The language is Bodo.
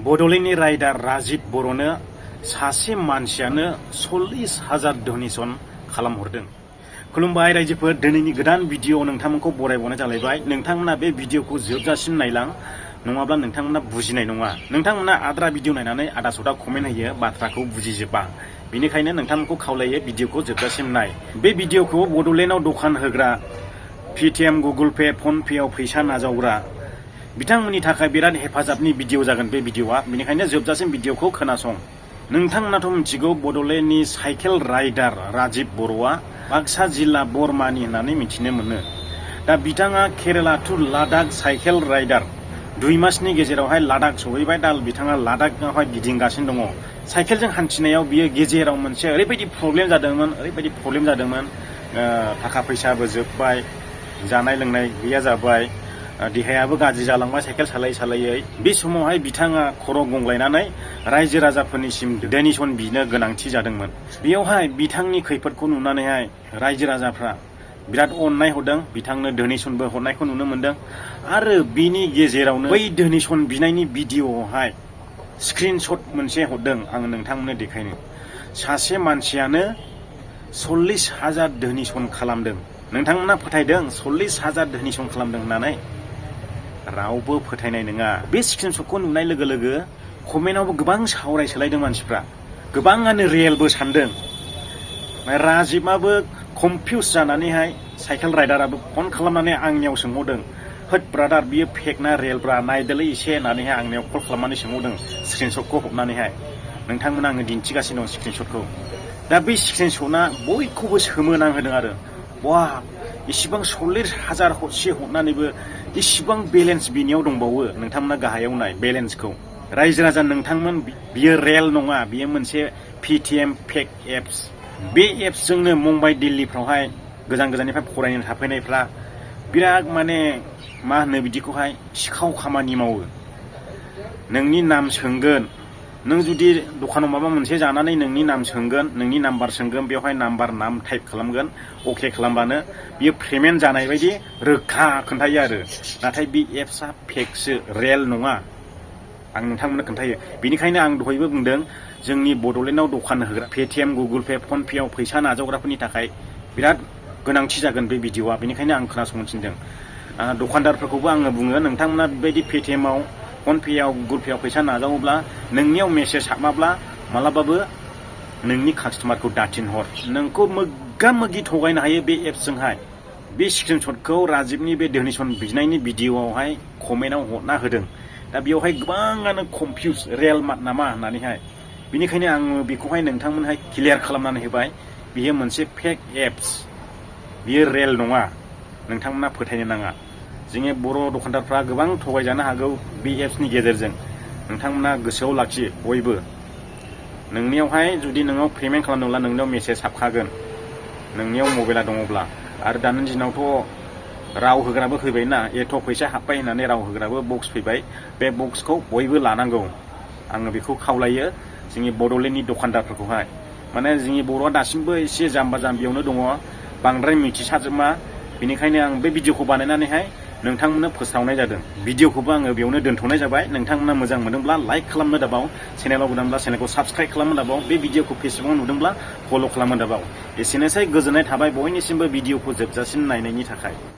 बड'लेण्डनि राइडार राजिब बर'नो सासे मानसियानो 40,000 डनेशन खालामहरदों। खुलुमबाय रायजोफोर, दिनैनि गोदान भिडिअ नोंथांमोनखौ बरायबावनाय जालायबाय। नोंथांमोना बे भिडिअखौ जोबजासिम नायलां, नङाब्ला नोंथांमोना बुजिनाय नङा। नोंथांमोना आद्रा भिडिअ नायनानै आदा सदा कमेन्ट होयो, बाथ्राखौ बुजिजोबा। बेनिखायनो नोंथांमोनखौ खावलायो भिडिअखौ जोबजासिम नाय। बे भिडिअखौ बड'लेण्डआव दखान होग्रा, पेटिएम, गुगल पे, फन पेआव फैसा नाजावग्रा बिथांमोननि थाखाय बिराद हेफाजाबनि भिडिअ जागोन बे भिडिअआ। बेनिखायनो जोबजासिम भिडिअखौ खोनासं। नोंथांमोनाथ' मिथिगौ बड'लेण्डनि साइकेल राइडार राजिब बर'आ बाक्सा जिल्ला बरमानि होननानै मिथिनो मोनो। दा बिथाङा केरेला टु लादाख साइकेल राइडार 2 मासनि गेजेरावहाय लादाख सहैबाय। दा बिथाङा लादाखआवहाय गिदिंगासिनो दङ। साइकेलजों हान्थिनायाव बियो गेजेराव मोनसे ओरैबायदि प्रब्लेम जादोंमोन, थाखा फैसाबो जोबबाय, जानाय लोंनाय गैया जाबाय, देहायाबो गाज्रि जालांबाय साइकेल सालायै। बे समावहाय बिथाङा खर' गंग्लायनानै रायजो राजाफोरनिसिम डनेशन बिनो गोनांथि जादोंमोन। बेयावहाय बिथांनि खैफोदखौ नुनानैहाय रायजो राजाफ्रा बिराद अननाय हरदों, बिथांनो डनेशनबो हरनायखौ नुनो मोनदों। आरो बिनि गेजेरावनो बै डनेशन बिनायनि भिडिअआवहाय स्क्रिनशट मोनसे हरदों आं नोंथांमोननो देखायनो। सासे मानसियानो 40,000 डनेशन खालामदों। नोंथांमोना फोथायदों 40,000 डनेशन खालामदों होननानै? रावबो फोथायनाय नङा। बे स्क्रिनशटखौ नुनाय लोगो लोगो कमेन्टआवबो गोबां सावरायसोलायदों मानसिफ्रा। गोबाङानो रियेलबो सानदों। राजिबाबो कनफिउस जानानैहाय साइकेल राइडाराबो फन खालामनानै आंनियाव सोंहरदों, होद ब्रादार बियो फेक ना रियेलब्रा, नायदोलै एसे होननानैहाय आंनियाव कल खालामनानै सोंहरदों स्क्रिनशटखौ हरनानैहाय। नोंथांमोना आङो दिन्थिगासिनो दं स्क्रिनशटखौ। दा बे स्क्रिनशटआ बयखौबो सोमोनांहोदों आरो वाह, इसिबां 40,000 हरसे हरनानैबो इसिबां बेलेन्स बिनियाव दंबावो। नोंथांमोना गाहायाव नाय बेलेन्सखौ। रायजो राजा नोंथांमोन, बियो रियेल नङा, बियो मोनसे पेटिएम फेक एप्स। बे एप्सजोंनो मुम्बाइ दिल्लीफ्रावहाय गोजान गोजाननिफ्राय फरायनो थाफैनायफ्रा बिराद मा होनो बिदिखौहाय सिखाव खामानि मावो। नोंनि नाम सोंगोन, नों जुदि दखानाव माबा मोनसे जानानै नोंनि नाम सोंगोन, नोंनि नाम्बार सोंगोन, बेवहाय नाम टाइप खालामगोन, अके खालामबानो बियो पेमेन्ट जानाय बायदि रोखा खोन्थायो आरो। नाथाय बे एप्सआ फेकसो, रियेल नङा। आं नोंथांमोननो खोन्थायो। बेनिखायनो आं दहायबो बुंदों, जोंनि बड'लेण्डआव दखान होग्रा पेटिएम, गुगल पे, फन पेआव फैसा नाजावग्राफोरनि थाखाय बिराद गोनांथि जागोन बे भिडिअआ। बेनिखायनो आं खोनासंनो थिनदों। दखानदारफोरखौबो आङो बुङो, नोंथांमोना बेबायदि पेटिएमआव, फन पेआव, गुगल पेआव फैसा नाजावोब्ला नोंनियाव मेसेज हाबाब्ला मालाबाबो नोंनि कास्टमारखौ दाथिनहर। नोंखौ मोगा मोगि थगायनो हायो बे एप्सजोंहाय। बे स्क्रिनशटखौ राजिबनि बे डनेशन बिनायनि भिडिअआवहाय कमेन्टआव हरना होदों। दा बेयावहाय गोबाङानो कनफिउस, रियेल नामा होननानैहाय। बेनिखायनो आङो बेखौहाय नोंथांमोनहाय क्लियार खालामनानै होबाय, बियो मोनसे फेक एप्स, बियो रियेल नङा। नोंथांमोना फोथायनो नाङा। जोंनि बर' दखानदारफ्रा गोबां थगायजानो हागौ बे एप्सनि गेजेरजों। नोंथांमोना गोसोआव लाखि बयबो। नोंनियावहाय जुदि नोंनाव पेमेन्ट खालामदोंब्ला नोंनियाव मेसेज हाबखागोन, नोंनियाव मबाइला दङब्ला। आरो दानि दिनावथ' राव होग्राबो फैबायना, एथ' फैसा हाबबाय होननानै राव होग्राबो बक्स फैबाय। बे बक्सखौ बयबो लानांगौ। आङो बेखौ खावलायो जोंनि बड'लेण्डनि दखानदारफोरखौहाय। जोंनि बर'आ दासिमबो एसे जाम्बा जाम्बियावनो दङ, बांद्राय मिथिसाजोबा। बेनिखायनो आं बे भिडिअखौ बानायनानैहाय नोंथांमोननो फोसावनाय जादों। भिडिअखौबो आङो बेयावनो दोनथ'नाय जाबाय। नोंथांमोना मोजां मोनोब्ला लाइक खालामनो दाबाव, चेनेलाव गोदानब्ला चेनेलखौ साबस्क्राइब खालामनो दाबाव, बे भिडिअखौ फेसबुकाव नुदोंब्ला फल' खालामनो दाबाव। एसेनोसै, गोजोननाय थाबाय बयनिसिमबो भिडिअखौ जोबजासिम नायनायनि थाखाय।